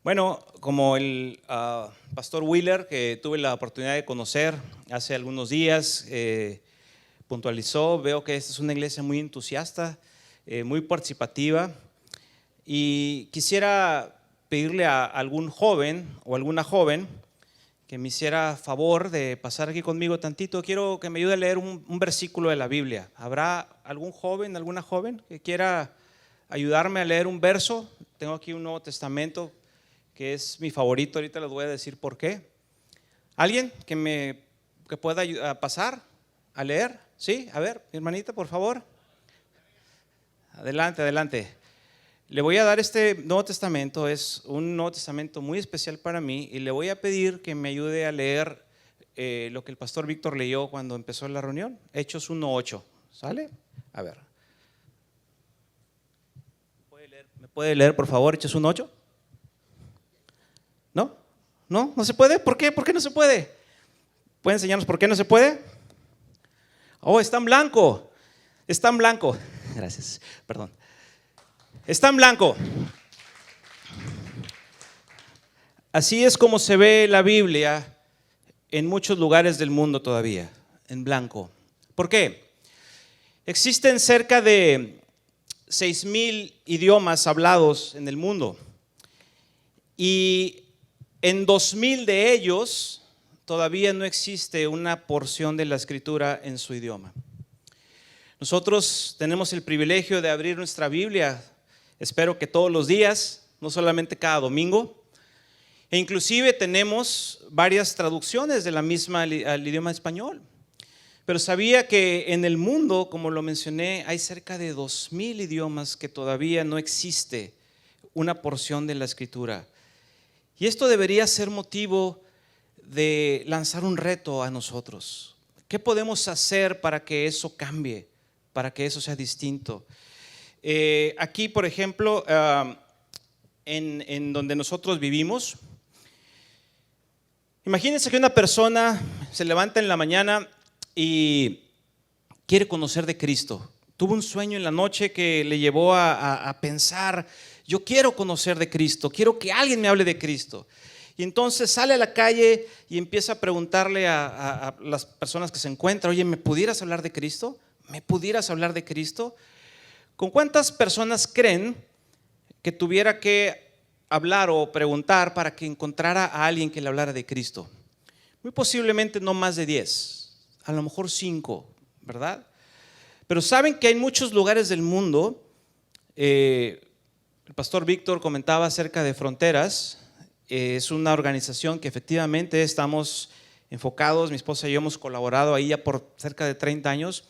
Bueno, como el pastor Wheeler, que tuve la oportunidad de conocer hace algunos días, puntualizó, veo que esta es una iglesia muy entusiasta, muy participativa, y quisiera pedirle a algún joven o alguna joven que me hiciera favor de pasar aquí conmigo tantito. Quiero que me ayude a leer un versículo de la Biblia. ¿Habrá algún joven, alguna joven que quiera ayudarme a leer un verso? Tengo aquí un Nuevo Testamento que es mi favorito, ahorita les voy a decir por qué. ¿Alguien que pueda pasar a leer? ¿Sí? A ver, mi hermanita, por favor. Adelante, adelante. Le voy a dar este Nuevo Testamento, es un Nuevo Testamento muy especial para mí, y le voy a pedir que me ayude a leer lo que el pastor Víctor leyó cuando empezó la reunión, Hechos 1:8. ¿Sale? A ver. ¿Me puede leer, por favor, Hechos 1:8? ¿No? ¿No? ¿No se puede? ¿Por qué? ¿Por qué no se puede? ¿Puede enseñarnos por qué no se puede? Oh, está en blanco. Está en blanco. Gracias, perdón. Está en blanco. Así es como se ve la Biblia en muchos lugares del mundo todavía, en blanco. ¿Por qué? Existen cerca de 6,000 idiomas hablados en el mundo, y en 2,000 de ellos todavía no existe una porción de la Escritura en su idioma. Nosotros tenemos el privilegio de abrir nuestra Biblia, espero que todos los días, no solamente cada domingo, e inclusive tenemos varias traducciones de la misma al idioma español. Pero sabía que en el mundo, como lo mencioné, hay cerca de 2,000 idiomas que todavía no existe una porción de la Escritura. Y esto debería ser motivo de lanzar un reto a nosotros. ¿Qué podemos hacer para que eso cambie, para que eso sea distinto? Aquí, por ejemplo, en donde nosotros vivimos, imagínense que una persona se levanta en la mañana y quiere conocer de Cristo. Tuvo un sueño en la noche que le llevó a pensar: yo quiero conocer de Cristo, quiero que alguien me hable de Cristo. Y entonces sale a la calle y empieza a preguntarle a las personas que se encuentran: oye, ¿me pudieras hablar de Cristo? ¿Me pudieras hablar de Cristo? ¿Con cuántas personas creen que tuviera que hablar o preguntar para que encontrara a alguien que le hablara de Cristo? Muy posiblemente no más de 10, a lo mejor 5, ¿verdad? Pero saben que hay muchos lugares del mundo. El pastor Víctor comentaba acerca de Fronteras. Es una organización que efectivamente estamos enfocados, mi esposa y yo hemos colaborado ahí ya por cerca de 30 años,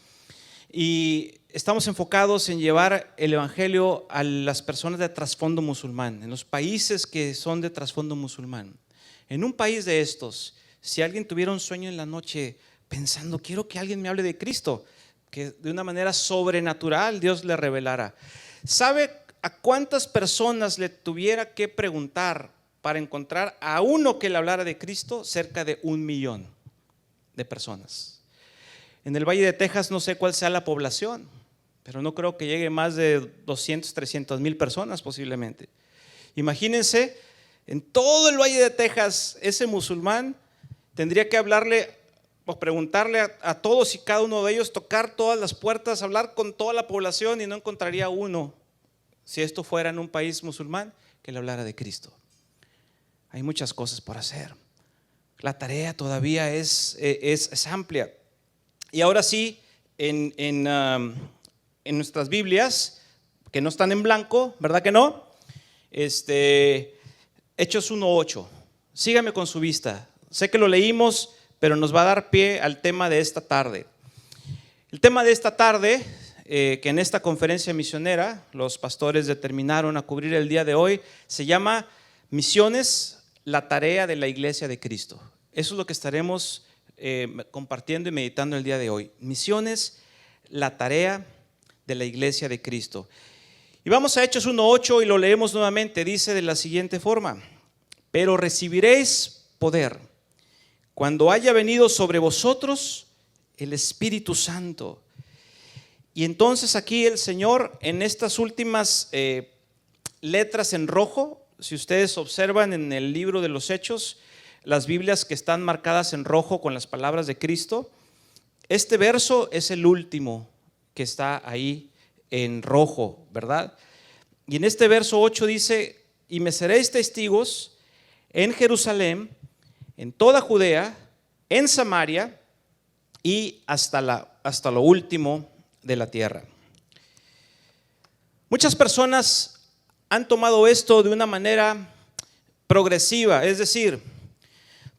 y estamos enfocados en llevar el evangelio a las personas de trasfondo musulmán, en los países que son de trasfondo musulmán. En un país de estos, si alguien tuviera un sueño en la noche pensando: quiero que alguien me hable de Cristo, que de una manera sobrenatural Dios le revelara, ¿sabe a cuántas personas le tuviera que preguntar para encontrar a uno que le hablara de Cristo? Cerca de 1,000,000 de personas. En el Valle de Texas no sé cuál sea la población, pero no creo que llegue más de 200, 300 mil personas posiblemente. Imagínense, en todo el Valle de Texas, ese musulmán tendría que hablarle o preguntarle a todos y cada uno de ellos, tocar todas las puertas, hablar con toda la población, y no encontraría uno, si esto fuera en un país musulmán, que le hablara de Cristo. Hay muchas cosas por hacer. La tarea todavía es amplia. Y ahora sí, en nuestras Biblias, que no están en blanco, ¿verdad que no? Hechos 1:8. Sígame con su vista. Sé que lo leímos, pero nos va a dar pie al tema de esta tarde. El tema de esta tarde, que en esta conferencia misionera los pastores determinaron a cubrir el día de hoy, se llama Misiones, la tarea de la Iglesia de Cristo. Eso es lo que estaremos compartiendo y meditando el día de hoy. Misiones, la tarea de la Iglesia de Cristo. Y vamos a Hechos 1:8 y lo leemos nuevamente. Dice de la siguiente forma: pero recibiréis poder cuando haya venido sobre vosotros el Espíritu Santo. Y entonces aquí el Señor, en estas últimas letras en rojo, Si ustedes observan en el libro de los Hechos, las Biblias que están marcadas en rojo con las palabras de Cristo, este verso es el último que está ahí en rojo, ¿verdad? Y en este verso 8 dice: y me seréis testigos en Jerusalén, en toda Judea, en Samaria y hasta lo último de la tierra. Muchas personas han tomado esto de una manera progresiva, es decir,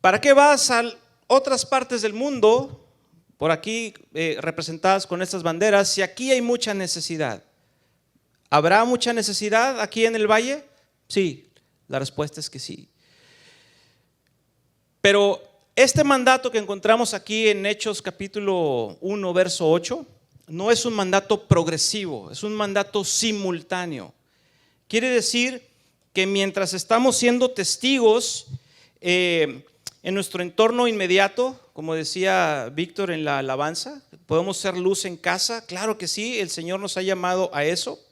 ¿para qué vas a otras partes del mundo, por aquí representadas con estas banderas, si aquí hay mucha necesidad? ¿Habrá mucha necesidad aquí en el valle? Sí, la respuesta es que sí. Pero este mandato que encontramos aquí en Hechos capítulo 1, verso 8, no es un mandato progresivo, es un mandato simultáneo. Quiere decir que mientras estamos siendo testigos en nuestro entorno inmediato, como decía Víctor en la alabanza, ¿podemos ser luz en casa? Claro que sí, el Señor nos ha llamado a eso,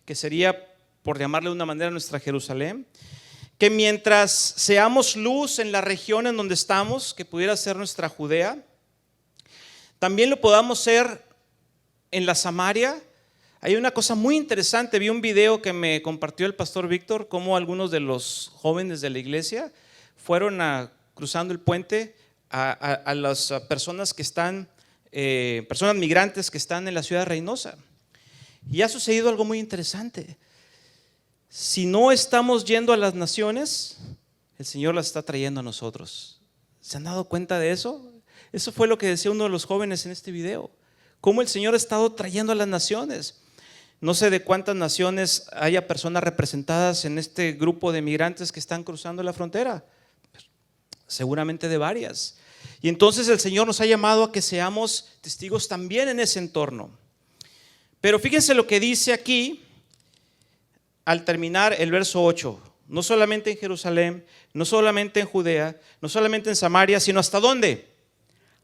que sería, por llamarle de una manera, nuestra Jerusalén. Que mientras seamos luz en la región en donde estamos, que pudiera ser nuestra Judea, también lo podamos ser en la Samaria. Hay una cosa muy interesante, vi un video que me compartió el pastor Víctor, cómo algunos de los jóvenes de la iglesia fueron cruzando el puente a las personas que están, personas migrantes que están en la ciudad de Reynosa. Y ha sucedido algo muy interesante. Si no estamos yendo a las naciones, el Señor las está trayendo a nosotros. ¿Se han dado cuenta de eso? Eso fue lo que decía uno de los jóvenes en este video. Cómo el Señor ha estado trayendo a las naciones. No sé de cuántas naciones haya personas representadas en este grupo de migrantes que están cruzando la frontera. Seguramente de varias. Y entonces el Señor nos ha llamado a que seamos testigos también en ese entorno. Pero fíjense lo que dice aquí al terminar el verso 8. No solamente en Jerusalén, no solamente en Judea, no solamente en Samaria, sino ¿hasta dónde?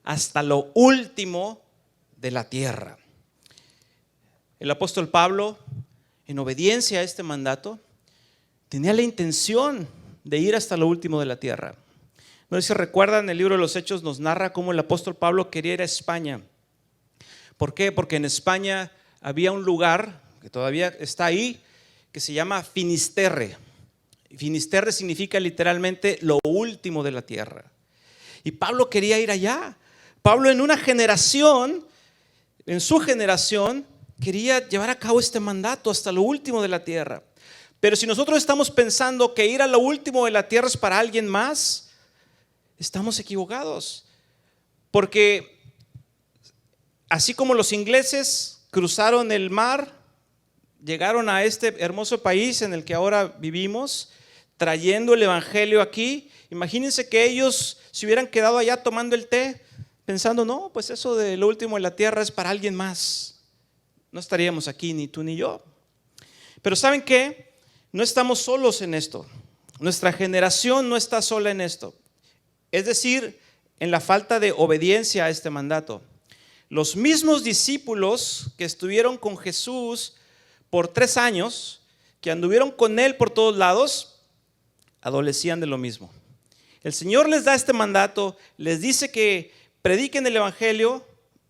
Hasta lo último de la tierra. El apóstol Pablo, en obediencia a este mandato, tenía la intención de ir hasta lo último de la tierra. No sé si recuerdan, el libro de los Hechos nos narra cómo el apóstol Pablo quería ir a España. ¿Por qué? Porque en España había un lugar que todavía está ahí, que se llama Finisterre. Finisterre significa literalmente lo último de la tierra. Y Pablo quería ir allá. Pablo en su generación, quería llevar a cabo este mandato hasta lo último de la tierra. Pero si nosotros estamos pensando que ir a lo último de la tierra es para alguien más, estamos equivocados. Porque así como los ingleses cruzaron el mar, llegaron a este hermoso país en el que ahora vivimos, trayendo el evangelio aquí. Imagínense que ellos se hubieran quedado allá tomando el té, pensando, no, pues eso de lo último de la tierra es para alguien más. No estaríamos aquí ni tú ni yo. Pero ¿saben qué? No estamos solos en esto. Nuestra generación no está sola en esto. Es decir, en la falta de obediencia a este mandato. Los mismos discípulos que estuvieron con Jesús por 3 años, que anduvieron con él por todos lados, adolecían de lo mismo. El Señor les da este mandato, les dice que prediquen el evangelio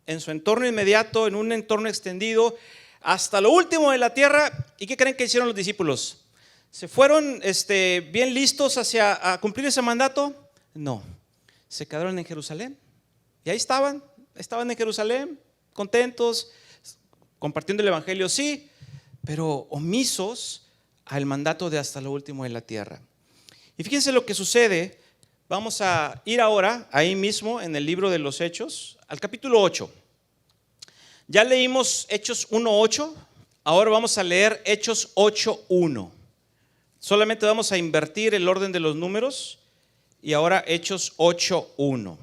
en su entorno inmediato, en un entorno extendido, hasta lo último de la tierra. ¿Y qué creen que hicieron los discípulos? ¿Se fueron bien listos a cumplir ese mandato? No, se quedaron en Jerusalén. Y ahí estaban en Jerusalén, contentos, compartiendo el evangelio, sí, pero omisos al mandato de hasta lo último de la tierra. Y fíjense lo que sucede. Vamos a ir ahora, ahí mismo en el libro de los Hechos, al capítulo 8. Ya leímos Hechos 1:8, ahora vamos a leer Hechos 8:1. Solamente vamos a invertir el orden de los números y ahora Hechos 8:1.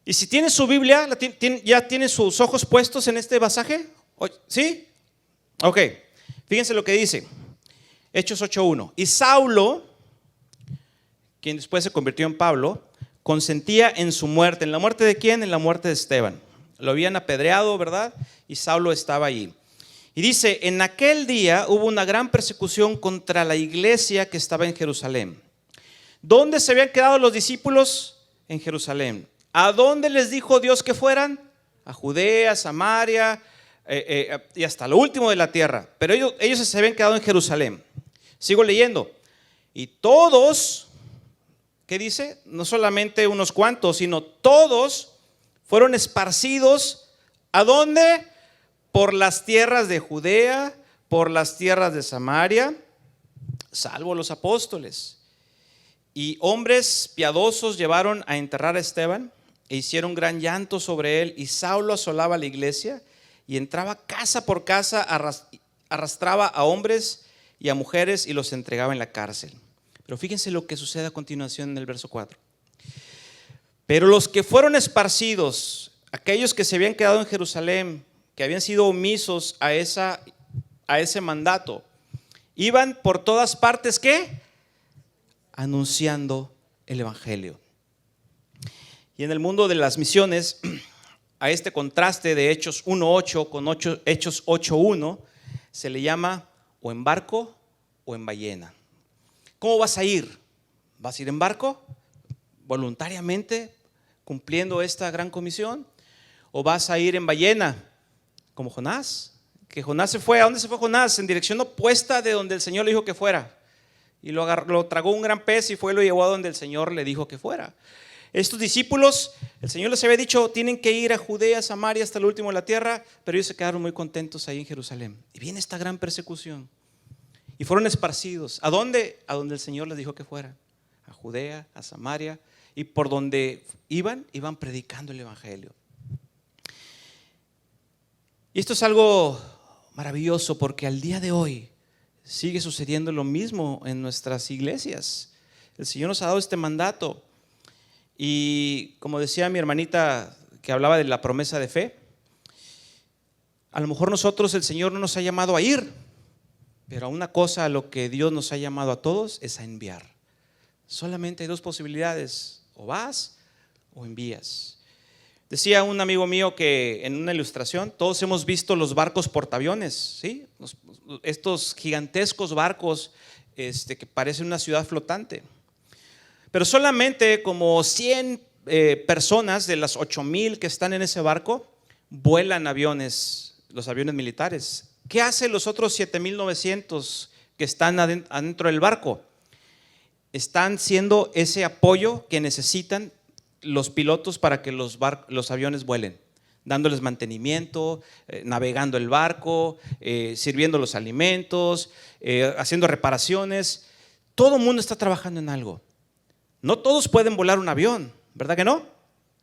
Y si tiene su Biblia, ¿ya tiene sus ojos puestos en este pasaje? ¿Sí? Ok, fíjense lo que dice Hechos 8:1. Y Saulo, quien después se convirtió en Pablo, consentía en su muerte. ¿En la muerte de quién? En la muerte de Esteban. Lo habían apedreado, ¿verdad? Y Saulo estaba allí. Y dice, en aquel día hubo una gran persecución contra la iglesia que estaba en Jerusalén. ¿Dónde se habían quedado los discípulos? En Jerusalén. ¿A dónde les dijo Dios que fueran? A Judea, Samaria y hasta lo último de la tierra. Pero ellos se habían quedado en Jerusalén. Sigo leyendo. Y todos, ¿qué dice? No solamente unos cuantos, sino todos fueron esparcidos. ¿A dónde? Por las tierras de Judea, por las tierras de Samaria, salvo los apóstoles. Y hombres piadosos llevaron a enterrar a Esteban e hicieron gran llanto sobre él. Y Saulo asolaba la iglesia y entraba casa por casa, arrastraba a hombres y a mujeres y los entregaba en la cárcel. Pero fíjense lo que sucede a continuación en el verso 4. Pero los que fueron esparcidos, aquellos que se habían quedado en Jerusalén, que habían sido omisos a ese mandato, iban por todas partes, ¿qué? Anunciando el evangelio. Y en el mundo de las misiones, a este contraste de Hechos 1:8 con Hechos 8:1, se le llama o en barco o en ballena. ¿Cómo vas a ir? ¿Vas a ir en barco voluntariamente cumpliendo esta gran comisión? ¿O vas a ir en ballena como Jonás? Que Jonás se fue. ¿A dónde se fue Jonás? En dirección opuesta de donde el Señor le dijo que fuera. Y lo tragó un gran pez y fue y lo llevó a donde el Señor le dijo que fuera. Estos discípulos, el Señor les había dicho, tienen que ir a Judea, Samaria, hasta el último de la tierra, pero ellos se quedaron muy contentos ahí en Jerusalén. Y viene esta gran persecución. Y fueron esparcidos. ¿A dónde? A donde el Señor les dijo que fuera. A Judea, a Samaria. Y por donde iban predicando el evangelio. Y esto es algo maravilloso porque al día de hoy sigue sucediendo lo mismo en nuestras iglesias. El Señor nos ha dado este mandato. Y como decía mi hermanita que hablaba de la promesa de fe, a lo mejor nosotros el Señor no nos ha llamado a ir, pero a una cosa a lo que Dios nos ha llamado a todos es a enviar. Solamente hay dos posibilidades, o vas o envías. Decía un amigo mío que en una ilustración, todos hemos visto los barcos portaaviones, ¿sí? Estos gigantescos barcos que parecen una ciudad flotante. Pero solamente como 100 personas de las 8,000 que están en ese barco vuelan aviones, los aviones militares. ¿Qué hacen los otros 7,900 que están adentro del barco? Están siendo ese apoyo que necesitan los pilotos para que los aviones vuelen, dándoles mantenimiento, navegando el barco, sirviendo los alimentos, haciendo reparaciones. Todo el mundo está trabajando en algo. No todos pueden volar un avión, ¿verdad que no?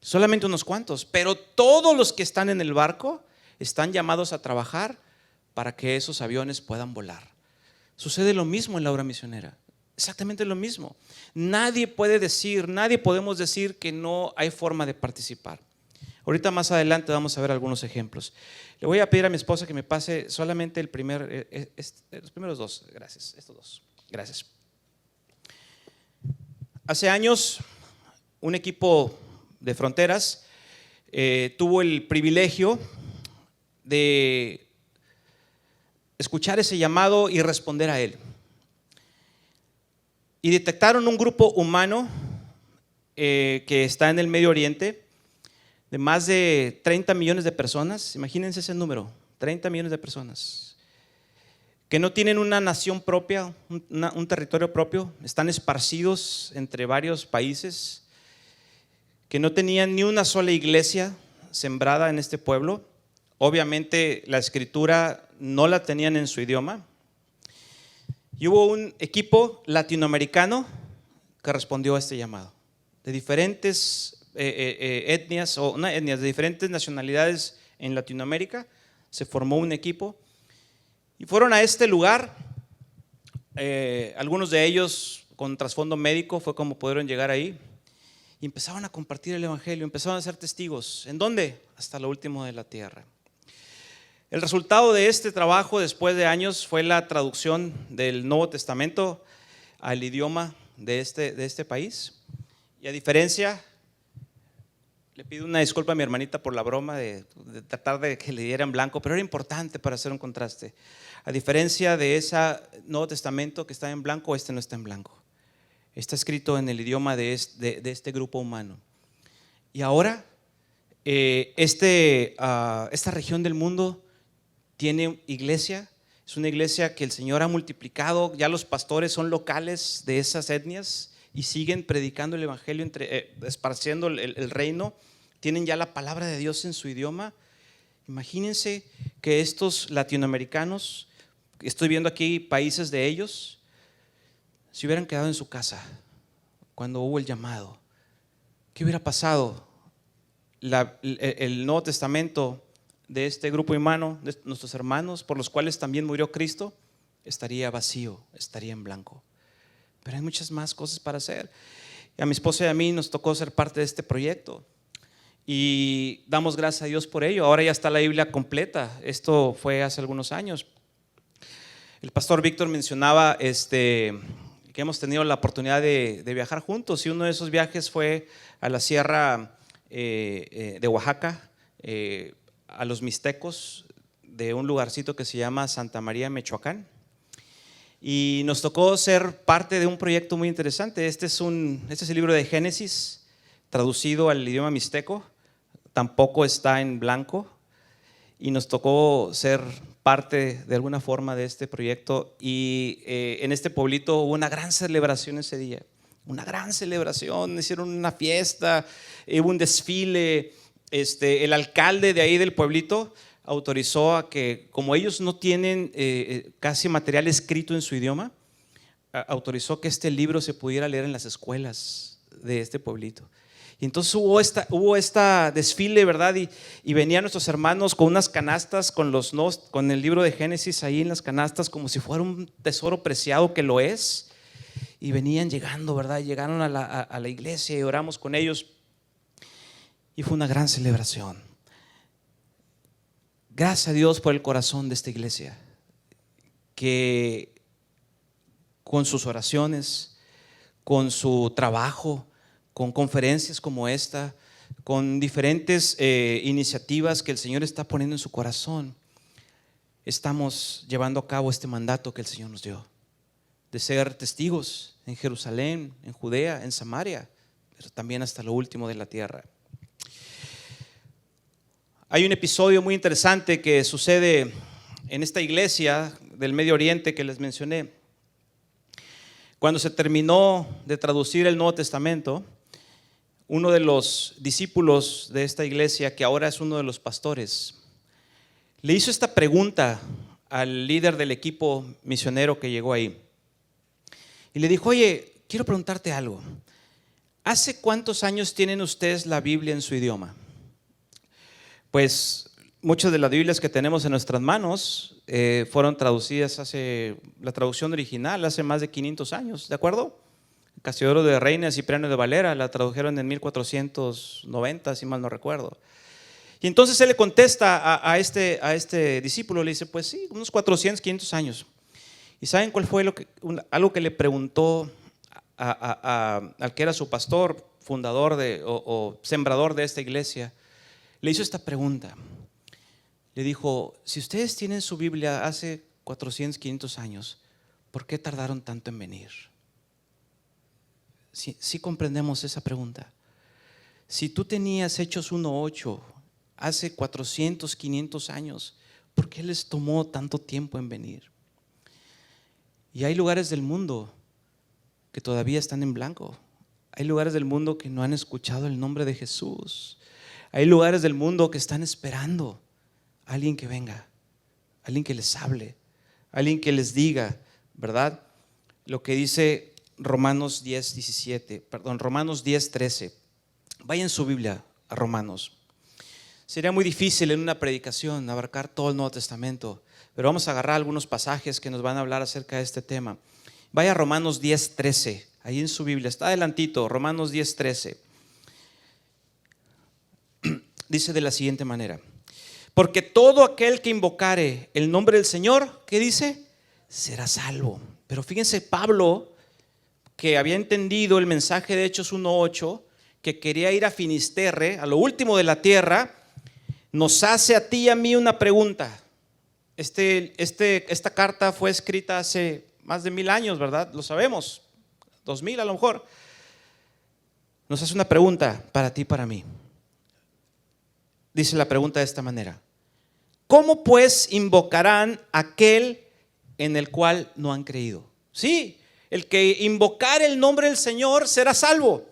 Solamente unos cuantos, pero todos los que están en el barco están llamados a trabajar para que esos aviones puedan volar. Sucede lo mismo en la obra misionera, exactamente lo mismo. Nadie podemos decir que no hay forma de participar. Ahorita más adelante vamos a ver algunos ejemplos. Le voy a pedir a mi esposa que me pase solamente los primeros dos, gracias, estos dos, gracias. Hace años, un equipo de Fronteras tuvo el privilegio de escuchar ese llamado y responder a él. Y detectaron un grupo humano que está en el Medio Oriente de más de 30 millones de personas. Imagínense ese número, 30 millones de personas. Que no tienen una nación propia, un territorio propio, están esparcidos entre varios países, que no tenían ni una sola iglesia sembrada en este pueblo. Obviamente la escritura no la tenían en su idioma. Y hubo un equipo latinoamericano que respondió a este llamado, de diferentes etnias, de diferentes nacionalidades en Latinoamérica. Se formó un equipo y fueron a este lugar, algunos de ellos con trasfondo médico, fue como pudieron llegar ahí, y empezaron a compartir el evangelio, empezaron a ser testigos. ¿En dónde? Hasta lo último de la tierra. El resultado de este trabajo después de años fue la traducción del Nuevo Testamento al idioma de este país. Y a diferencia, Le pido una disculpa a mi hermanita por la broma de tratar de que le diera en blanco, pero era importante para hacer un contraste. A diferencia de ese Nuevo Testamento que está en blanco, este no está en blanco. Está escrito en el idioma de este grupo humano. Y ahora, esta región del mundo tiene iglesia. Es una iglesia que el Señor ha multiplicado. Ya los pastores son locales de esas etnias y siguen predicando el evangelio, esparciendo el reino. Tienen ya la palabra de Dios en su idioma. Imagínense que estos latinoamericanos, estoy viendo aquí países de ellos, se hubieran quedado en su casa cuando hubo el llamado. ¿Qué hubiera pasado? El Nuevo Testamento de este grupo humano, de nuestros hermanos, por los cuales también murió Cristo, estaría vacío, estaría en blanco. Pero hay muchas más cosas para hacer. Y a mi esposa y a mí nos tocó ser parte de este proyecto. Y damos gracias a Dios por ello. Ahora ya está la Biblia completa. Esto fue hace algunos años. El pastor Víctor mencionaba que hemos tenido la oportunidad de viajar juntos. Y uno de esos viajes fue a la sierra de Oaxaca, a los Mixtecos, de un lugarcito que se llama Santa María, Michoacán. Y nos tocó ser parte de un proyecto muy interesante. Este es el libro de Génesis, traducido al idioma mixteco. Tampoco está en blanco. Y nos tocó ser parte de alguna forma de este proyecto. Y en este pueblito hubo una gran celebración ese día. Una gran celebración. Hicieron una fiesta, hubo un desfile. El alcalde de ahí del pueblito autorizó a que, como ellos no tienen casi material escrito en su idioma, autorizó que este libro se pudiera leer en las escuelas de este pueblito. Y entonces hubo esta desfile, ¿verdad? Y venían nuestros hermanos con unas canastas con el libro de Génesis ahí en las canastas, como si fuera un tesoro preciado, que lo es. Y venían llegando, ¿verdad? Llegaron a la iglesia y oramos con ellos. Y fue una gran celebración. Gracias a Dios por el corazón de esta iglesia, que con sus oraciones, con su trabajo, con conferencias como esta, con diferentes iniciativas que el Señor está poniendo en su corazón, estamos llevando a cabo este mandato que el Señor nos dio, de ser testigos en Jerusalén, en Judea, en Samaria, pero también hasta lo último de la tierra. Hay un episodio muy interesante que sucede en esta iglesia del Medio Oriente que les mencioné. Cuando se terminó de traducir el Nuevo Testamento, uno de los discípulos de esta iglesia, que ahora es uno de los pastores, le hizo esta pregunta al líder del equipo misionero que llegó ahí. Y le dijo: oye, quiero preguntarte algo. ¿Hace cuántos años tienen ustedes la Biblia en su idioma? Pues muchas de las Biblias que tenemos en nuestras manos fueron traducidas la traducción original hace más de 500 años, ¿de acuerdo? Casiodoro de Reina, Cipriano de Valera la tradujeron en 1490, si mal no recuerdo. Y entonces él le contesta a este discípulo, le dice: pues sí, unos 400, 500 años. ¿Y saben cuál fue algo que le preguntó al que era su pastor, fundador o sembrador de esta iglesia? Le hizo esta pregunta. Le dijo: si ustedes tienen su Biblia hace 400, 500 años, ¿por qué tardaron tanto en venir? Sí comprendemos esa pregunta. Si tú tenías Hechos 1:8 hace 400, 500 años, ¿por qué les tomó tanto tiempo en venir? Y hay lugares del mundo que todavía están en blanco. Hay lugares del mundo que no han escuchado el nombre de Jesús. Hay lugares del mundo que están esperando a alguien que venga, alguien que les hable, alguien que les diga, ¿verdad? Lo que dice Romanos 10:13. Vayan su Biblia a Romanos. Sería muy difícil en una predicación abarcar todo el Nuevo Testamento, pero vamos a agarrar algunos pasajes que nos van a hablar acerca de este tema. Vaya a Romanos 10:13, ahí en su Biblia, está adelantito, Romanos 10:13. Dice de la siguiente manera: porque todo aquel que invocare el nombre del Señor, ¿qué dice? Será salvo. Pero fíjense, Pablo, que había entendido el mensaje de Hechos 1:8, que quería ir a Finisterre, a lo último de la tierra, nos hace a ti y a mí una pregunta. Esta carta fue escrita hace más de 1000 años, ¿verdad? Lo sabemos, 2000 a lo mejor. Nos hace una pregunta para ti y para mí. Dice la pregunta de esta manera: ¿cómo pues invocarán aquel en el cual no han creído? Sí, el que invocar el nombre del Señor será salvo,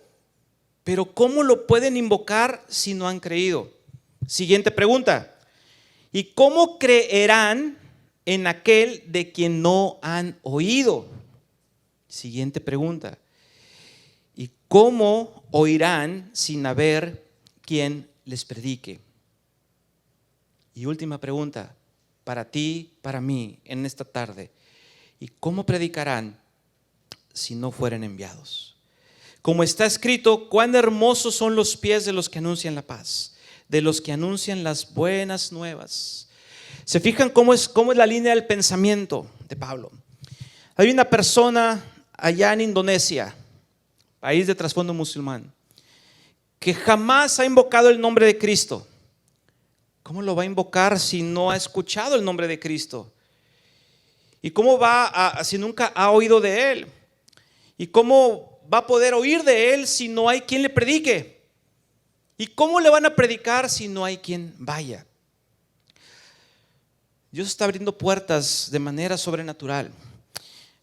pero ¿cómo lo pueden invocar si no han creído? Siguiente pregunta: ¿y cómo creerán en aquel de quien no han oído? Siguiente pregunta: ¿y cómo oirán sin haber quien les predique? Y última pregunta para ti, para mí, en esta tarde: ¿y cómo predicarán si no fueren enviados? Como está escrito, cuán hermosos son los pies de los que anuncian la paz, de los que anuncian las buenas nuevas. ¿Se fijan cómo es la línea del pensamiento de Pablo? Hay una persona allá en Indonesia, país de trasfondo musulmán, que jamás ha invocado el nombre de Cristo. ¿Cómo lo va a invocar si no ha escuchado el nombre de Cristo? ¿Y cómo si nunca ha oído de Él? ¿Y cómo va a poder oír de Él si no hay quien le predique? ¿Y cómo le van a predicar si no hay quien vaya? Dios está abriendo puertas de manera sobrenatural.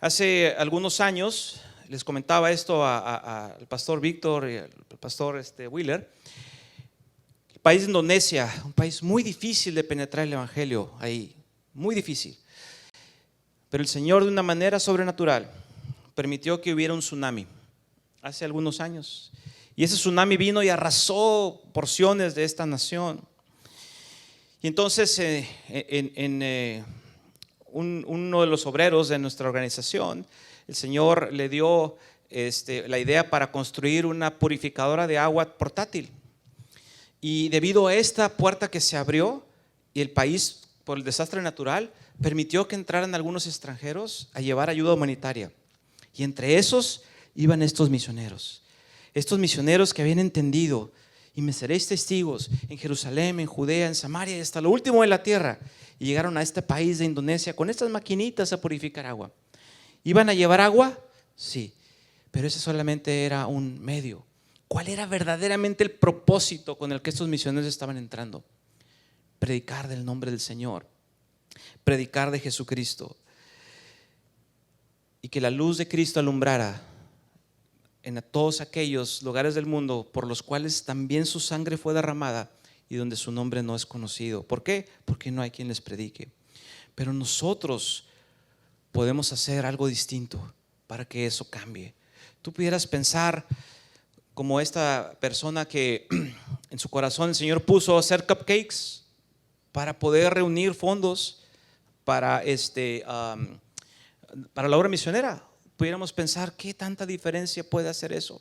Hace algunos años, les comentaba esto al pastor Víctor y al pastor Wheeler. El país de Indonesia, un país muy difícil de penetrar el evangelio ahí, muy difícil. Pero el Señor, de una manera sobrenatural, permitió que hubiera un tsunami hace algunos años. Y ese tsunami vino y arrasó porciones de esta nación. Y entonces uno de los obreros de nuestra organización, el Señor le dio la idea para construir una purificadora de agua portátil. Y debido a esta puerta que se abrió, y el país, por el desastre natural, permitió que entraran algunos extranjeros a llevar ayuda humanitaria. Y entre esos iban estos misioneros que habían entendido: y me seréis testigos en Jerusalén, en Judea, en Samaria y hasta lo último de la tierra. Y llegaron a este país de Indonesia con estas maquinitas a purificar agua. ¿Iban a llevar agua? Sí, pero ese solamente era un medio. ¿Cuál era verdaderamente el propósito con el que estos misioneros estaban entrando? Predicar del nombre del Señor, predicar de Jesucristo, y que la luz de Cristo alumbrara en todos aquellos lugares del mundo por los cuales también su sangre fue derramada y donde su nombre no es conocido. ¿Por qué? Porque no hay quien les predique. Pero nosotros podemos hacer algo distinto para que eso cambie. Tú pudieras pensar como esta persona que en su corazón el Señor puso a hacer cupcakes para poder reunir fondos para la obra misionera. Pudiéramos pensar qué tanta diferencia puede hacer eso.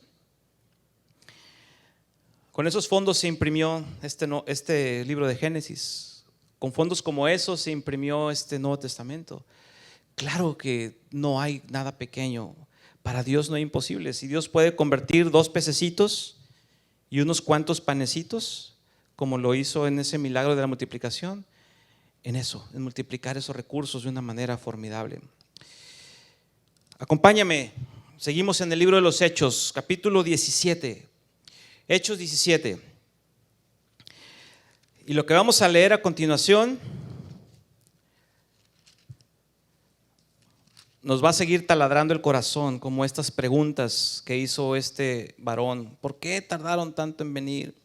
Con esos fondos se imprimió este libro de Génesis. Con fondos como esos se imprimió este Nuevo Testamento. Claro que no hay nada pequeño. Para Dios no hay imposible. Si Dios puede convertir 2 pececitos y unos cuantos panecitos, como lo hizo en ese milagro de la multiplicación, en multiplicar esos recursos de una manera formidable. Acompáñame, seguimos en el libro de los Hechos, capítulo 17. Hechos 17. Y lo que vamos a leer a continuación nos va a seguir taladrando el corazón, como estas preguntas que hizo este varón: ¿por qué tardaron tanto en venir?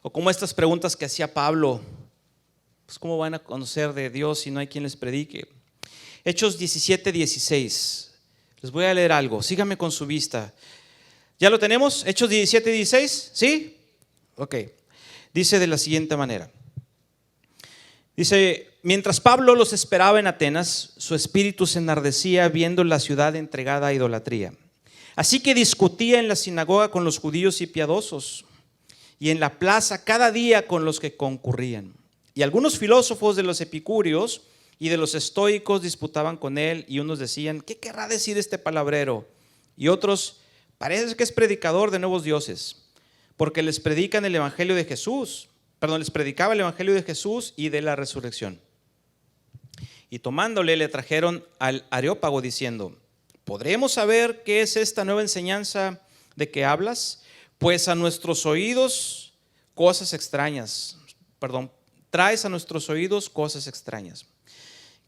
O como estas preguntas que hacía Pablo: pues ¿cómo van a conocer de Dios si no hay quien les predique? Hechos 17, 16. Les voy a leer algo, síganme con su vista. ¿Ya lo tenemos? Hechos 17, 16, ¿sí? Ok. Dice de la siguiente manera. Dice: mientras Pablo los esperaba en Atenas, su espíritu se enardecía viendo la ciudad entregada a idolatría. Así que discutía en la sinagoga con los judíos y piadosos, y en la plaza cada día con los que concurrían. Y algunos filósofos de los epicúreos y de los estoicos disputaban con él, y unos decían: ¿qué querrá decir este palabrero? Y otros: parece que es predicador de nuevos dioses. porque les predicaba el evangelio de Jesús y de la resurrección. Y tomándole le trajeron al Areópago diciendo: ¿podremos saber qué es esta nueva enseñanza de que hablas? Pues a nuestros oídos traes a nuestros oídos cosas extrañas.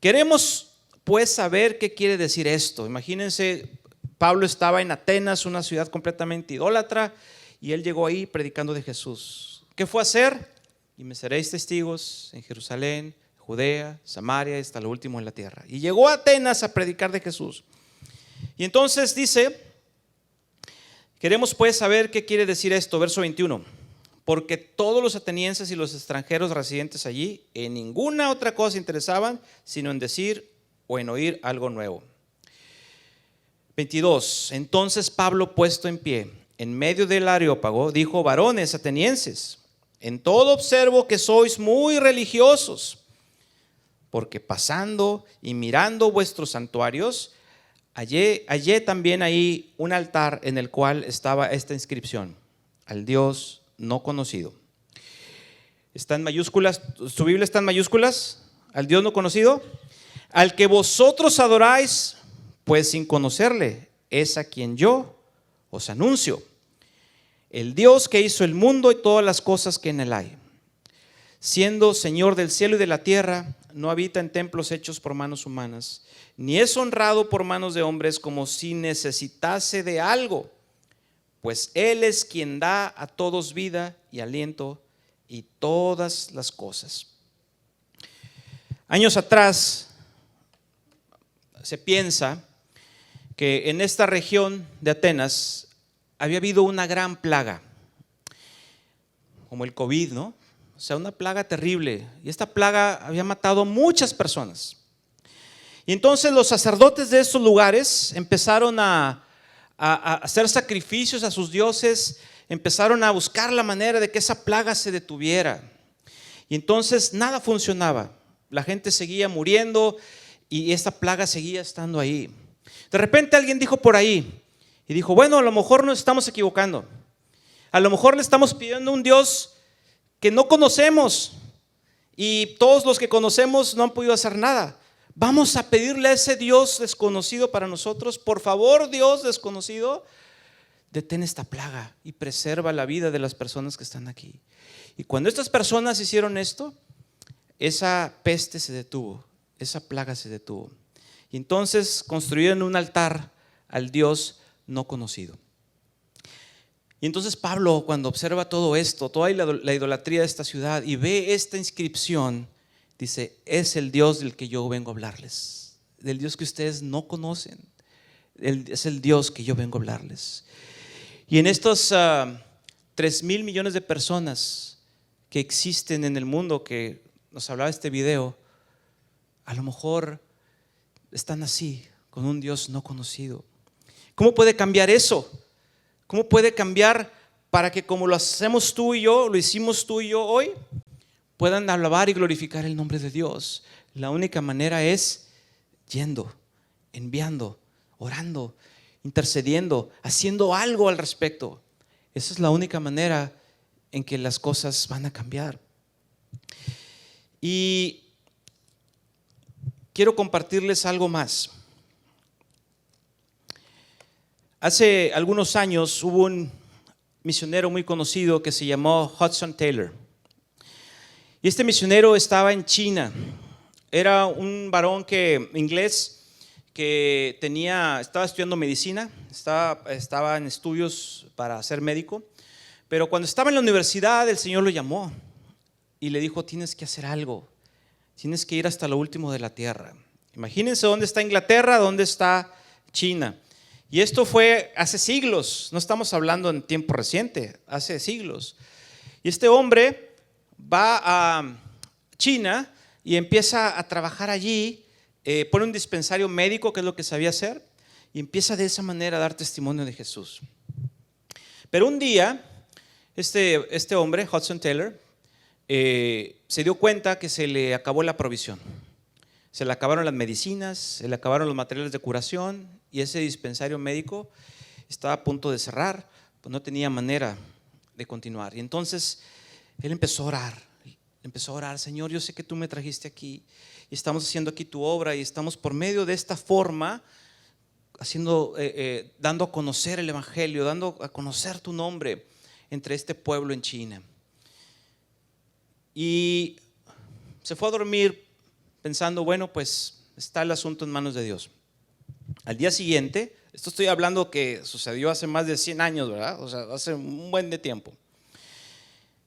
Queremos pues saber qué quiere decir esto. Imagínense, Pablo estaba en Atenas, una ciudad completamente idólatra, y él llegó ahí predicando de Jesús. ¿Qué fue a hacer? Y me seréis testigos en Jerusalén, Judea, Samaria, hasta lo último en la tierra. Y llegó a Atenas a predicar de Jesús. Y entonces dice: queremos pues saber qué quiere decir esto, verso 21. Porque todos los atenienses y los extranjeros residentes allí en ninguna otra cosa interesaban, sino en decir o en oír algo nuevo. 22. Entonces Pablo, puesto en pie en medio del Areópago, dijo: varones atenienses, en todo observo que sois muy religiosos, porque pasando y mirando vuestros santuarios, hallé también ahí un altar en el cual estaba esta inscripción: al Dios no conocido. ¿Está en mayúsculas? ¿Su Biblia está en mayúsculas? Al Dios no conocido, al que vosotros adoráis, pues sin conocerle, es a quien yo os anuncio. El Dios que hizo el mundo y todas las cosas que en él hay, siendo Señor del cielo y de la tierra, no habita en templos hechos por manos humanas, ni es honrado por manos de hombres como si necesitase de algo, pues Él es quien da a todos vida y aliento y todas las cosas. Años atrás se piensa que en esta región de Atenas había habido una gran plaga, como el COVID, ¿no? O sea, una plaga terrible. Y esta plaga había matado a muchas personas. Y entonces los sacerdotes de estos lugares empezaron a hacer sacrificios a sus dioses, empezaron a buscar la manera de que esa plaga se detuviera. Y entonces nada funcionaba. La gente seguía muriendo y esta plaga seguía estando ahí. De repente alguien dijo por ahí y dijo: bueno, a lo mejor nos estamos equivocando. A lo mejor le estamos pidiendo a un Dios que no conocemos y todos los que conocemos no han podido hacer nada. Vamos a pedirle a ese Dios desconocido para nosotros: por favor, Dios desconocido, detén esta plaga y preserva la vida de las personas que están aquí. Y cuando estas personas hicieron esto, esa peste se detuvo, esa plaga se detuvo. Y entonces construyeron un altar al Dios no conocido. Y entonces Pablo, cuando observa todo esto, toda la idolatría de esta ciudad, y ve esta inscripción, dice: es el Dios del que yo vengo a hablarles, del Dios que ustedes no conocen. Es el Dios que yo vengo a hablarles. Y en estos 3,000 millones de personas que existen en el mundo, que nos hablaba este video, a lo mejor están así, con un Dios no conocido. ¿Cómo puede cambiar eso? ¿Cómo puede cambiar para que, como lo hacemos tú y yo, lo hicimos tú y yo hoy, puedan alabar y glorificar el nombre de Dios? La única manera es yendo, enviando, orando, intercediendo, haciendo algo al respecto. Esa es la única manera en que las cosas van a cambiar. Y quiero compartirles algo más. Hace algunos años hubo un misionero muy conocido que se llamó Hudson Taylor. Y este misionero estaba en China. Era un varón inglés que estaba estudiando medicina, estaba en estudios para ser médico. Pero cuando estaba en la universidad, el Señor lo llamó y le dijo: tienes que hacer algo, tienes que ir hasta lo último de la tierra. Imagínense dónde está Inglaterra, dónde está China. Y esto fue hace siglos, no estamos hablando en tiempo reciente, hace siglos. Y este hombre va a China y empieza a trabajar allí, pone un dispensario médico, que es lo que sabía hacer, y empieza de esa manera a dar testimonio de Jesús. Pero un día, este hombre, Hudson Taylor, se dio cuenta que se le acabó la provisión. Se le acabaron las medicinas, se le acabaron los materiales de curación, y ese dispensario médico estaba a punto de cerrar, pues no tenía manera de continuar. Y entonces él empezó a orar, Señor, yo sé que tú me trajiste aquí y estamos haciendo aquí tu obra y estamos por medio de esta forma dando a conocer el evangelio, dando a conocer tu nombre entre este pueblo en China. Y se fue a dormir pensando, bueno, pues está el asunto en manos de Dios. Al día siguiente, esto estoy hablando que sucedió hace más de 100 años, ¿verdad? O sea, hace un buen de tiempo.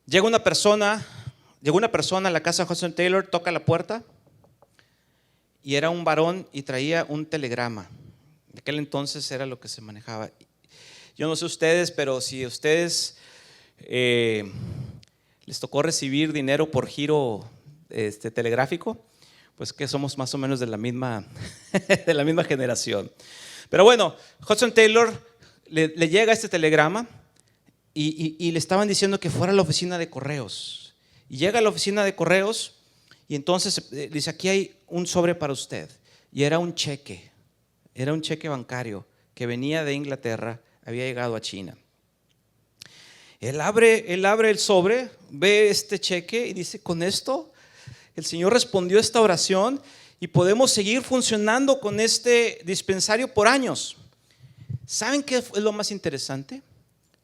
Llegó una persona a la casa de Hudson Taylor, toca la puerta y era un varón y traía un telegrama. En aquel entonces era lo que se manejaba. Yo no sé ustedes, pero si a ustedes les tocó recibir dinero por giro telegráfico, pues que somos más o menos de la misma generación. Pero bueno, Hudson Taylor le llega este telegrama y le estaban diciendo que fuera a la oficina de correos. Y llega a la oficina de correos y entonces dice, aquí hay un sobre para usted. Y era un cheque bancario que venía de Inglaterra, había llegado a China. Él abre el sobre, ve este cheque y dice, con esto el Señor respondió esta oración y podemos seguir funcionando con este dispensario por años. ¿Saben qué es lo más interesante?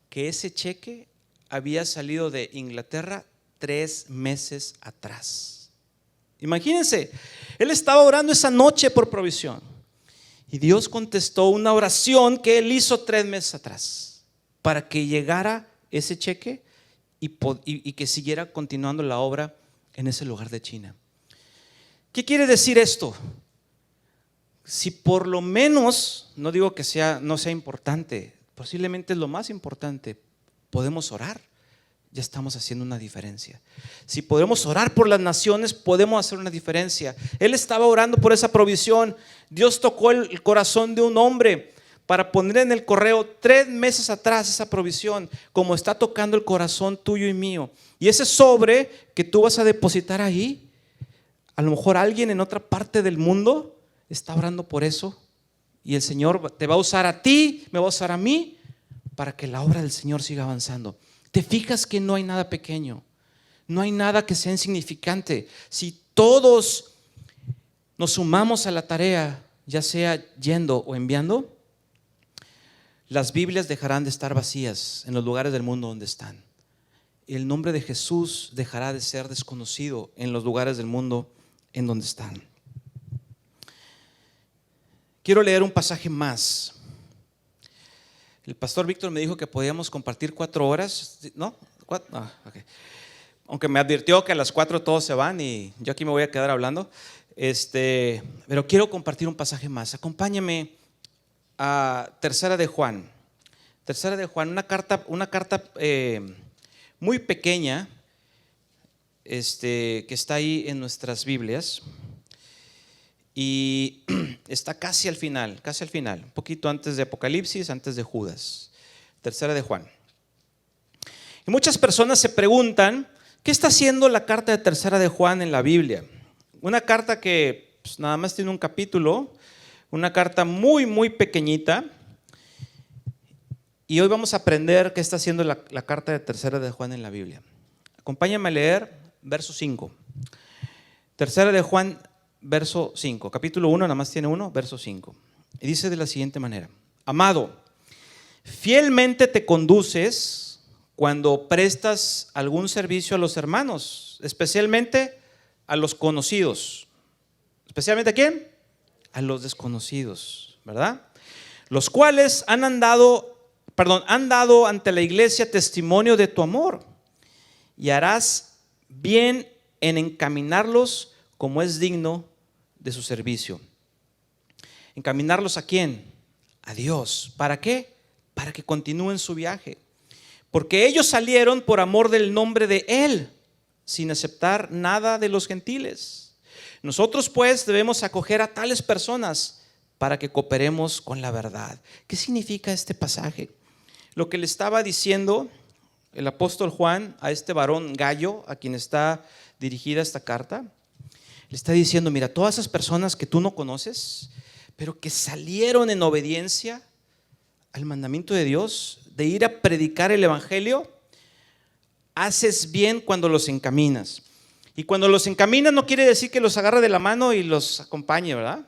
Que ese cheque había salido de Inglaterra 3 meses atrás. Imagínense, él estaba orando esa noche por provisión y Dios contestó una oración que él hizo 3 meses atrás para que llegara ese cheque y que siguiera continuando la obra en ese lugar de China. ¿Qué quiere decir esto? Si por lo menos, no digo que no sea importante, posiblemente es lo más importante, podemos orar, ya estamos haciendo una diferencia. Si podemos orar por las naciones, podemos hacer una diferencia. Él estaba orando por esa provisión. Dios tocó el corazón de un hombre para poner en el correo 3 meses atrás esa provisión, como está tocando el corazón tuyo y mío. Y ese sobre que tú vas a depositar ahí, a lo mejor alguien en otra parte del mundo está orando por eso. Y el Señor te va a usar a ti, me va a usar a mí, para que la obra del Señor siga avanzando. Te fijas que no hay nada pequeño, no hay nada que sea insignificante. Si todos nos sumamos a la tarea, ya sea yendo o enviando, las Biblias dejarán de estar vacías en los lugares del mundo donde están. El nombre de Jesús dejará de ser desconocido en los lugares del mundo en donde están. Quiero leer un pasaje más. El pastor Víctor me dijo que podíamos compartir 4 horas, ¿no? Okay. Aunque me advirtió que a las 4 todos se van y yo aquí me voy a quedar hablando. Pero quiero compartir un pasaje más. Acompáñame a Tercera de Juan. Tercera de Juan, una carta muy pequeña, que está ahí en nuestras Biblias. Y está casi al final, un poquito antes de Apocalipsis, antes de Judas. Tercera de Juan. Y muchas personas se preguntan, ¿qué está haciendo la carta de Tercera de Juan en la Biblia? Una carta que pues, nada más tiene un capítulo, una carta muy, muy pequeñita. Y hoy vamos a aprender qué está haciendo la carta de Tercera de Juan en la Biblia. Acompáñame a leer verso 5. Tercera de Juan, verso 5, capítulo 1, nada más tiene 1, verso 5. Y dice de la siguiente manera: Amado, fielmente te conduces cuando prestas algún servicio a los hermanos, especialmente a los conocidos. ¿Especialmente a quién? A los desconocidos, ¿verdad? Los cuales han dado ante la iglesia testimonio de tu amor, y harás bien en encaminarlos como es digno de su servicio. ¿Encaminarlos a quién? A Dios. ¿Para qué? Para que continúen su viaje. Porque ellos salieron por amor del nombre de Él, sin aceptar nada de los gentiles. Nosotros pues debemos acoger a tales personas para que cooperemos con la verdad. ¿Qué significa este pasaje? Lo que le estaba diciendo el apóstol Juan a este varón Gallo, a quien está dirigida esta carta, le está diciendo, mira, todas esas personas que tú no conoces, pero que salieron en obediencia al mandamiento de Dios de ir a predicar el evangelio, haces bien cuando los encaminas. Y cuando los encaminas no quiere decir que los agarre de la mano y los acompañe, ¿verdad?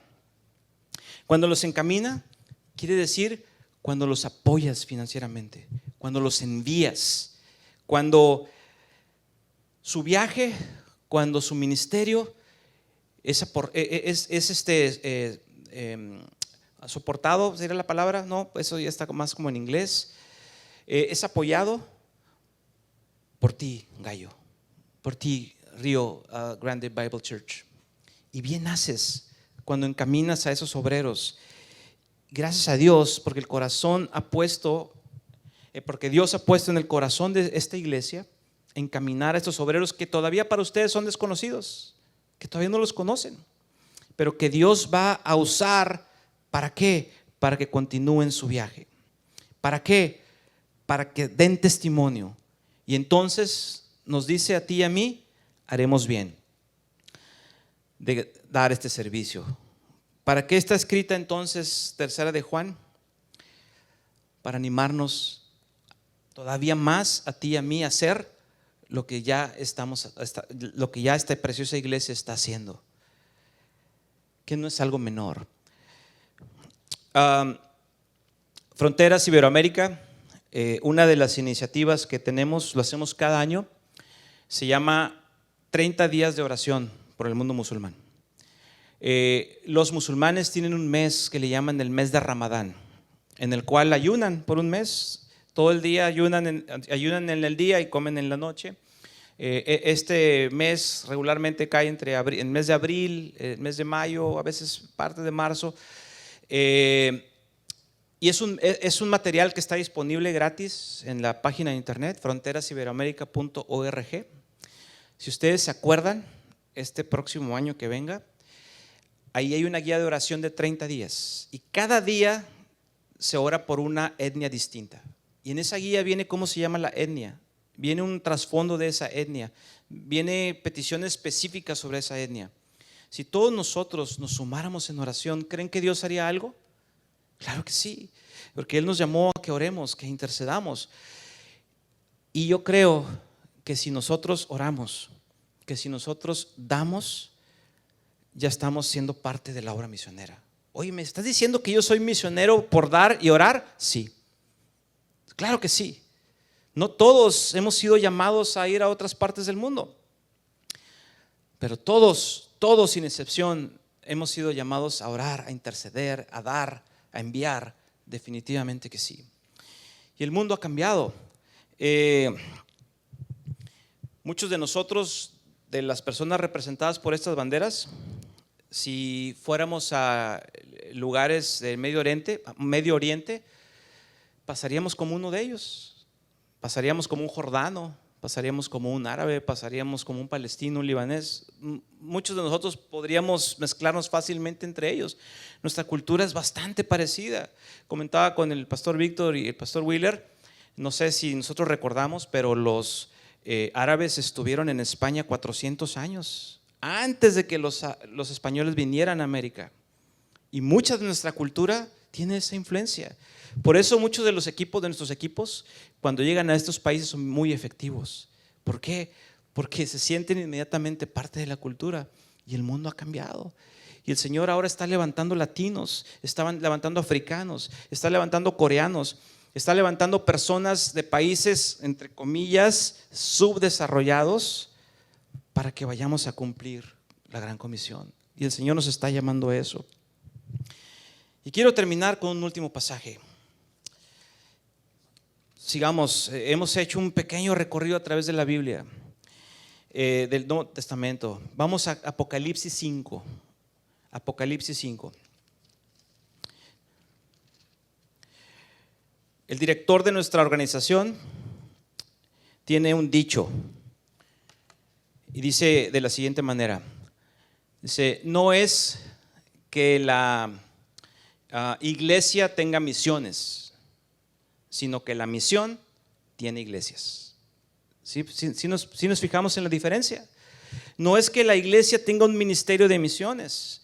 Cuando los encamina, quiere decir cuando los apoyas financieramente, cuando los envías, cuando su viaje, cuando su ministerio es soportado, ¿sería la palabra? No, eso ya está más como en inglés. Es apoyado por ti, Gallo, por ti, Río Grande Bible Church. Y bien haces cuando encaminas a esos obreros. Gracias a Dios, porque porque Dios ha puesto en el corazón de esta iglesia encaminar a estos obreros que todavía para ustedes son desconocidos, que todavía no los conocen, pero que Dios va a usar. ¿Para qué? Para que continúen su viaje. ¿Para qué? Para que den testimonio. Y entonces nos dice a ti y a mí, haremos bien de dar este servicio. ¿Para qué está escrita entonces Tercera de Juan? Para animarnos todavía más a ti y a mí a hacer lo que ya esta preciosa iglesia está haciendo, que no es algo menor. Fronteras Iberoamérica, una de las iniciativas que tenemos, lo hacemos cada año, se llama 30 días de oración por el mundo musulmán. Los musulmanes tienen un mes que le llaman el mes de Ramadán, en el cual ayunan por un mes, todo el día ayunan en el día y comen en la noche. Este mes regularmente cae entre el mes de abril, el mes de mayo, a veces parte de marzo. Y es un material que está disponible gratis en la página de internet fronterasiberoamerica.org. Si ustedes se acuerdan, este próximo año que venga, ahí hay una guía de oración de 30 días y cada día se ora por una etnia distinta. Y en esa guía viene cómo se llama la etnia, viene un trasfondo de esa etnia, viene peticiones específicas sobre esa etnia. Si todos nosotros nos sumáramos en oración, ¿creen que Dios haría algo? Claro que sí, porque Él nos llamó a que oremos, que intercedamos. Y yo creo que si nosotros oramos, que si nosotros damos, ya estamos siendo parte de la obra misionera. Oye, ¿me estás diciendo que yo soy misionero por dar y orar? Sí, claro que sí. No todos hemos sido llamados a ir a otras partes del mundo, pero todos sin excepción hemos sido llamados a orar, a interceder, a dar, a enviar. Definitivamente que sí. Y el mundo ha cambiado. Muchos de nosotros, de las personas representadas por estas banderas, si fuéramos a lugares del Medio Oriente, pasaríamos como uno de ellos. Pasaríamos como un jordano, pasaríamos como un árabe, pasaríamos como un palestino, un libanés. Muchos de nosotros podríamos mezclarnos fácilmente entre ellos. Nuestra cultura es bastante parecida. Comentaba con el pastor Víctor y el pastor Wheeler, no sé si nosotros recordamos, pero los árabes estuvieron en España 400 años antes de que los españoles vinieran a América. Y mucha de nuestra cultura tiene esa influencia. Por eso muchos de nuestros equipos, cuando llegan a estos países, son muy efectivos. ¿Por qué? Porque se sienten inmediatamente parte de la cultura y el mundo ha cambiado. Y el Señor ahora está levantando latinos, está levantando africanos, está levantando coreanos, está levantando personas de países, entre comillas, subdesarrollados, para que vayamos a cumplir la gran comisión. Y el Señor nos está llamando a eso. Y quiero terminar con un último pasaje. Sigamos, hemos hecho un pequeño recorrido a través de la Biblia, del Nuevo Testamento. Vamos a Apocalipsis 5. Apocalipsis 5. El director de nuestra organización tiene un dicho y dice de la siguiente manera. Dice, no es que la iglesia tenga misiones, sino que la misión tiene iglesias. ¿Sí nos fijamos en la diferencia? No es que la iglesia tenga un ministerio de misiones,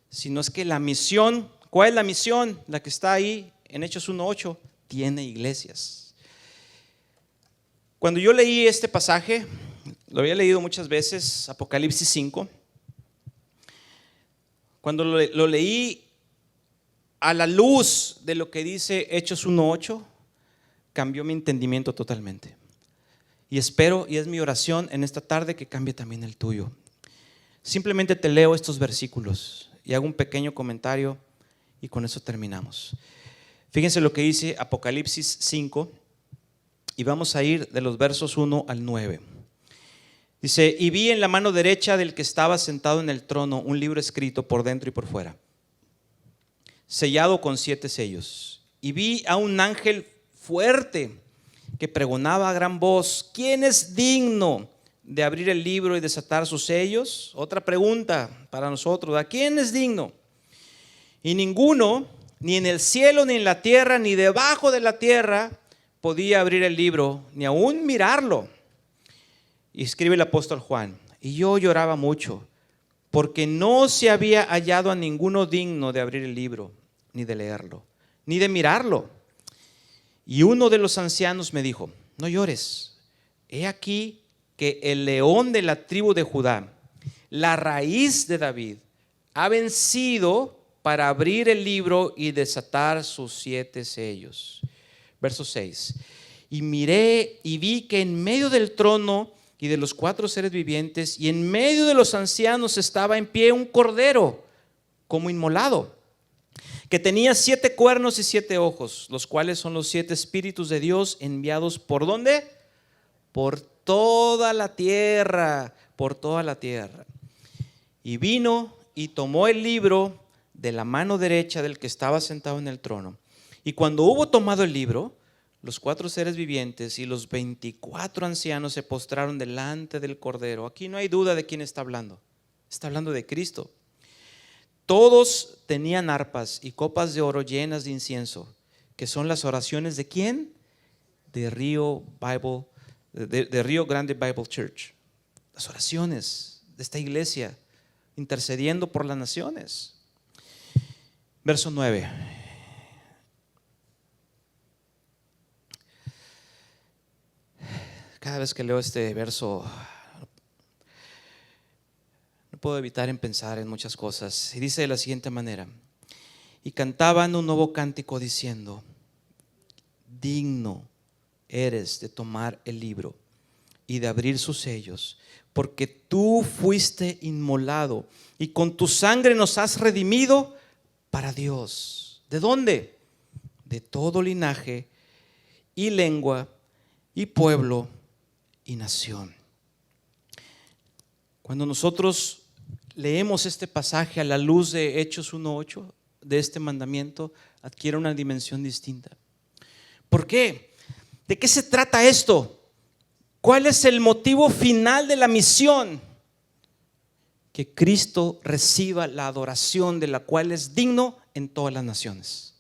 sino es que la misión, ¿cuál es la misión? La que está ahí en Hechos 1:8, tiene iglesias. Cuando yo leí este pasaje, lo había leído muchas veces, Apocalipsis 5. Cuando lo leí a la luz de lo que dice Hechos 1:8, cambió mi entendimiento totalmente. Y espero, y es mi oración en esta tarde, que cambie también el tuyo. Simplemente te leo estos versículos y hago un pequeño comentario y con eso terminamos. Fíjense lo que dice Apocalipsis 5 y vamos a ir de los versos 1 al 9. Dice: y vi en la mano derecha del que estaba sentado en el trono un libro escrito por dentro y por fuera, sellado con 7 sellos. Y vi a un ángel fuerte que pregonaba a gran voz: ¿quién es digno de abrir el libro y desatar sus sellos? Otra pregunta para nosotros: ¿a quién es digno? Y ninguno, ni en el cielo, ni en la tierra, ni debajo de la tierra, podía abrir el libro, ni aún mirarlo. Y escribe el apóstol Juan: y yo lloraba mucho, porque no se había hallado a ninguno digno de abrir el libro, ni de leerlo, ni de mirarlo. Y uno de los ancianos me dijo: no llores, he aquí que el león de la tribu de Judá, la raíz de David, ha vencido para abrir el libro y desatar sus 7 sellos. Verso 6. Y miré y vi que en medio del trono y de los 4 seres vivientes y en medio de los ancianos estaba en pie un cordero como inmolado, que tenía 7 cuernos y 7 ojos, los cuales son los 7 espíritus de Dios enviados ¿por dónde? Por toda la tierra, por toda la tierra. Y vino y tomó el libro de la mano derecha del que estaba sentado en el trono. Y cuando hubo tomado el libro, los 4 seres vivientes y los 24 ancianos se postraron delante del Cordero. Aquí no hay duda de quién está hablando. Está hablando de Cristo. Todos tenían arpas y copas de oro llenas de incienso, que son las oraciones ¿de quién? De Río Grande Bible Church. Las oraciones de esta iglesia intercediendo por las naciones. Verso 9. Cada vez que leo este verso no puedo evitar en pensar en muchas cosas. Y dice de la siguiente manera: y cantaban un nuevo cántico diciendo: digno eres de tomar el libro y de abrir sus sellos, porque tú fuiste inmolado y con tu sangre nos has redimido para Dios. ¿De dónde? De todo linaje y lengua y pueblo y nación. Cuando nosotros leemos este pasaje a la luz de Hechos 1:8, de este mandamiento, adquiere una dimensión distinta. ¿Por qué? ¿De qué se trata esto? ¿Cuál es el motivo final de la misión? Que Cristo reciba la adoración de la cual es digno en todas las naciones.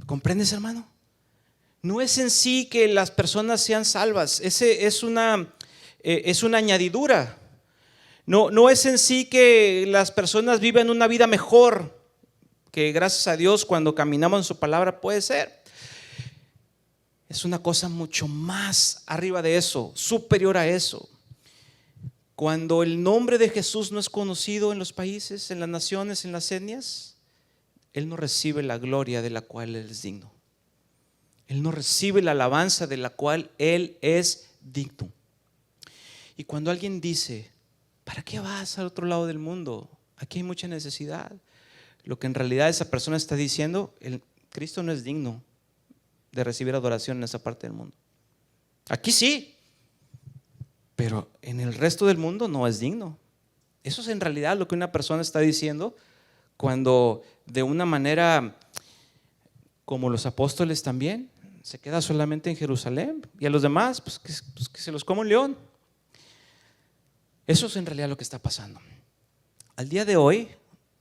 ¿Comprendes, hermano? No es en sí que las personas sean salvas, es una añadidura. No es en sí que las personas viven una vida mejor, que gracias a Dios cuando caminamos en su palabra puede ser. Es una cosa mucho más arriba de eso, superior a eso. Cuando el nombre de Jesús no es conocido en los países, en las naciones, en las etnias, Él no recibe la gloria de la cual Él es digno. Él no recibe la alabanza de la cual Él es digno. Y cuando alguien dice: ¿para qué vas al otro lado del mundo? Aquí hay mucha necesidad. Lo que en realidad esa persona está diciendo: Cristo no es digno de recibir adoración en esa parte del mundo. Aquí sí, pero en el resto del mundo no es digno. Eso es en realidad lo que una persona está diciendo cuando de una manera, como los apóstoles también, se queda solamente en Jerusalén y a los demás pues que se los coma un león. Eso es en realidad lo que está pasando. Al día de hoy,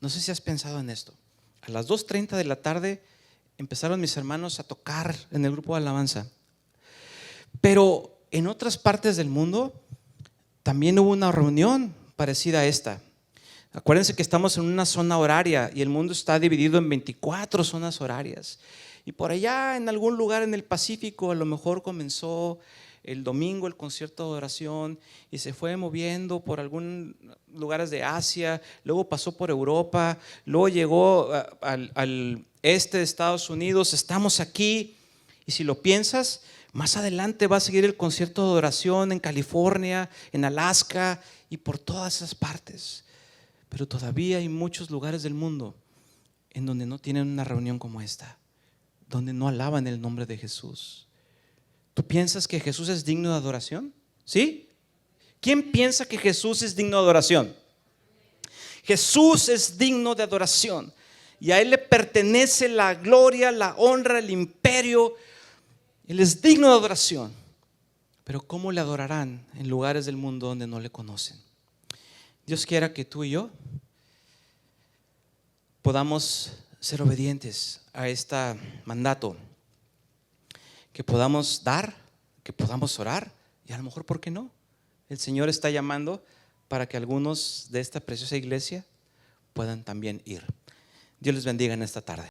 no sé si has pensado en esto, a las 2:30 de la tarde empezaron mis hermanos a tocar en el grupo de alabanza, pero en otras partes del mundo también hubo una reunión parecida a esta, Acuérdense que estamos en una zona horaria y el mundo está dividido en 24 zonas horarias. Y por allá en algún lugar en el Pacífico a lo mejor comenzó el domingo el concierto de adoración y se fue moviendo por algunos lugares de Asia, luego pasó por Europa, luego llegó al este de Estados Unidos. Estamos aquí y si lo piensas, más adelante va a seguir el concierto de adoración en California, en Alaska y por todas esas partes. Pero todavía hay muchos lugares del mundo en donde no tienen una reunión como esta, donde no alaban el nombre de Jesús. ¿Tú piensas que Jesús es digno de adoración? ¿Sí? ¿Quién piensa que Jesús es digno de adoración? Jesús es digno de adoración y a Él le pertenece la gloria, la honra, el imperio. Él es digno de adoración. Pero ¿cómo le adorarán en lugares del mundo donde no le conocen? Dios quiera que tú y yo podamos ser obedientes a este mandato, que podamos dar, que podamos orar y a lo mejor, ¿por qué no? El Señor está llamando para que algunos de esta preciosa iglesia puedan también ir. Dios les bendiga en esta tarde.